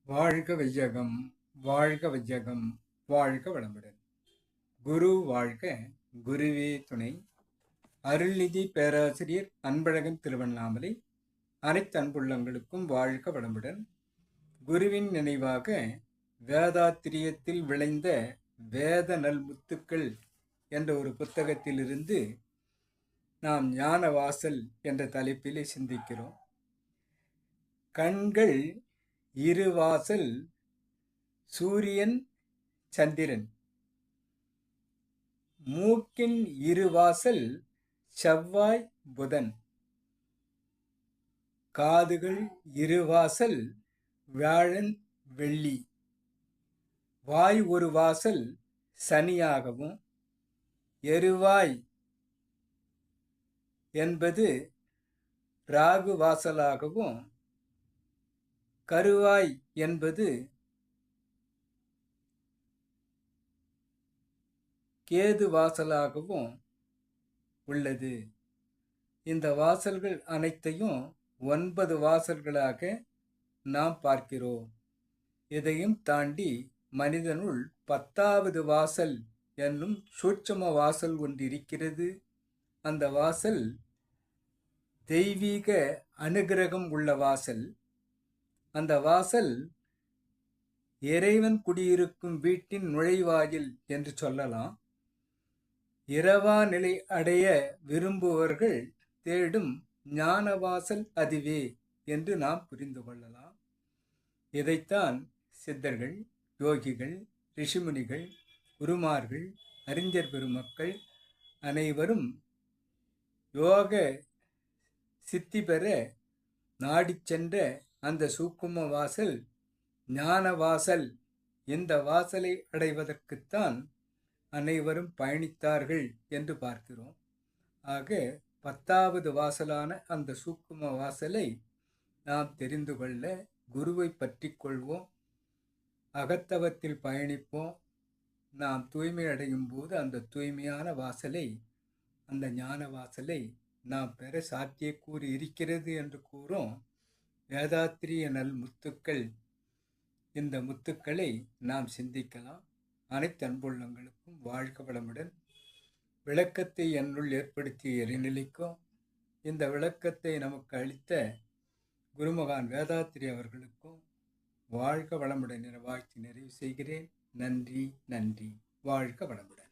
வாழ்க வையகம், வாழ்க வையகம், வாழ்க வளமுடன். குரு வாழ்க, குருவே துணை. அருள்நிதி பேராசிரியர் அன்பழகன் திருவண்ணாமலை. அனைத்து அன்புள்ளங்களுக்கும் வாழ்க வளமுடன். குருவின் நினைவாக வேதாத்திரியத்தில் விளைந்த வேத நல்முத்துக்கள் என்ற ஒரு புத்தகத்திலிருந்து நாம் ஞான வாசல் என்ற தலைப்பிலே சிந்திக்கிறோம். கண்கள் இருவாசல் சூரியன் சந்திரன், மூக்கின் இருவாசல் செவ்வாய் புதன், காதுகள் இருவாசல் வியாழன் வெள்ளி, வாய் ஒரு வாசல் சனியாகவும், எருவாய் என்பது ராகு வாசலாகவும், கருவாய் என்பது கேது வாசலாகவும் உள்ளது. இந்த வாசல்கள் அனைத்தையும் 9 வாசல்களாக நாம் பார்க்கிறோம். இதையும் தாண்டி மனிதனுள் 10வது வாசல் என்னும் சூட்சும வாசல் ஒன்று இருக்கிறது. அந்த வாசல் தெய்வீக அனுகிரகம் உள்ள வாசல். அந்த வாசல் இறைவன் குடியிருக்கும் வீட்டின் நுழைவாயில் என்று சொல்லலாம். இரவா நிலை அடைய விரும்புவர்கள் தேடும் ஞான வாசல் அதுவே என்று நாம் புரிந்து கொள்ளலாம். இதைத்தான் சித்தர்கள், யோகிகள், ரிஷிமுனிகள், குருமார்கள், அறிஞர் பெருமக்கள் அனைவரும் யோக சித்தி பெற நாடிச் சென்ற அந்த சூக்கும வாசல் ஞான வாசல். இந்த வாசலை அடைவதற்குத்தான் அனைவரும் பயணித்தார்கள் என்று பார்க்கிறோம். ஆக 10வது வாசலான அந்த சூக்கும வாசலை நாம் தெரிந்து கொள்ள குருவை பற்றி கொள்வோம். அகத்தவத்தில் பயணிப்போம். நாம் தூய்மை அடையும் போது அந்த தூய்மையான வாசலை, அந்த ஞான வாசலை நாம் பெற சாத்தியக்கூறு இருக்கிறது என்று கூறும் வேதாத்திரிய நல் முத்துக்கள். இந்த முத்துக்களை நாம் சிந்திக்கலாம். அனைத்து அன்புள்ளங்களுக்கும் வாழ்க வளமுடன். விளக்கத்தை என்னுள் ஏற்படுத்திய இறைநிலைக்கும் இந்த விளக்கத்தை நமக்கு அளித்த குருமகான் வேதாத்திரி அவர்களுக்கும் வாழ்க வளமுடன் என வாழ்த்தி நிறைவு செய்கிறேன். நன்றி, நன்றி. வாழ்க வளமுடன்.